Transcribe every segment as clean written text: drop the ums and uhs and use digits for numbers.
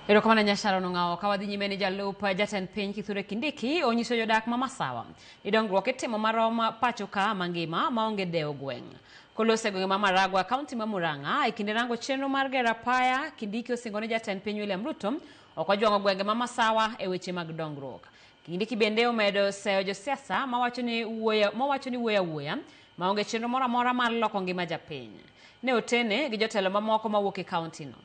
Erokamana Nyashara nong'awo kawadhi nyime ni jalup jatend piny Kithure Kindiki onyiso jodak ma Masawa ni dongruok itimo marom pacho ka mangima maonge dewo gweng'. Kolose gweng' ma Maragwa kaunti ma Murang'a e kinde rango chenro mar gero apaya, Kindiki osingo ni jatend piny William Ruto ok ojwang'o gwenge ma Masawa e weche mag dongruok. Kindiki bende omedo seyo josiasa mawacho ni wuoya maonge chenro moro amora mar loko ngima japiny. Ne otene gi jotelo mamoko mawuok e kaunti no.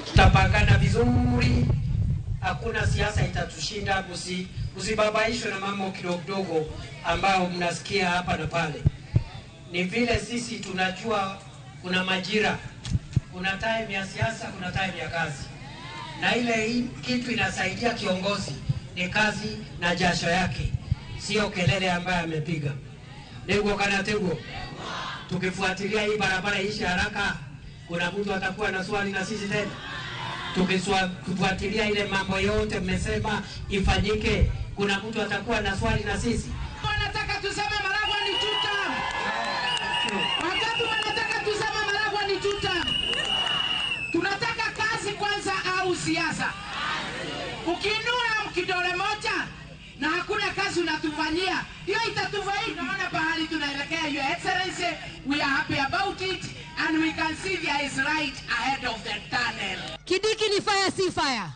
Tutapangana vizuri, hakuna siasa itatushinda. Usibabaishwe na mambo kidogo ambao mnasikia hapa na pale. Ni vile sisi tunajua kuna majira, kuna time ya siasa, kuna time ya kazi, na ile kitu inasaidia kiongozi ni kazi na jasho yake, sio kelele ambaye amepiga. Nego kana tego, tukifuatilia hii barabara ishi haraka, kuna mtu atakuwa na swali na sisi tena. Tukifuatilia ile mambo yote mmesema ifanyike, kuna mtu atakuwa na swali na sisi. Wanataka tuseme Maragwa ni tuta. Wakati wanataka tuseme Maragwa ni tuta. Tunataka kazi kwanza au siasa? Ukiinua kidole moja na hakuna kazi unatufanyia, hiyo itatufaidi. Naona pahali tunaelekea, Your Excellency, we are happy about it and we can see there is light ahead of the tunnel. Kindiki ni fire si fire.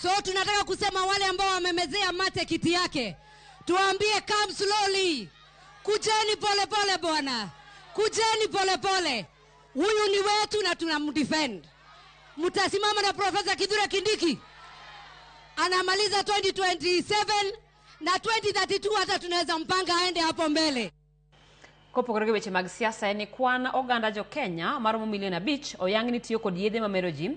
So tunataka kusema wale ambao wamemezea mate kiti yake, tuambie come slowly. Kujeni pole pole bwana. Kujeni pole pole. Huyu ni wetu na tunamdefend. Mtasimama na Profesa Kithure Kindiki. Anamaliza 2027 na 2032 hata tunaweza mpanga aende hapo mbele. Kopogore weche mag siasa en kwan oganda jo Kenya maromo milion 5 oyang ni tiyo kod yedhe mamero ji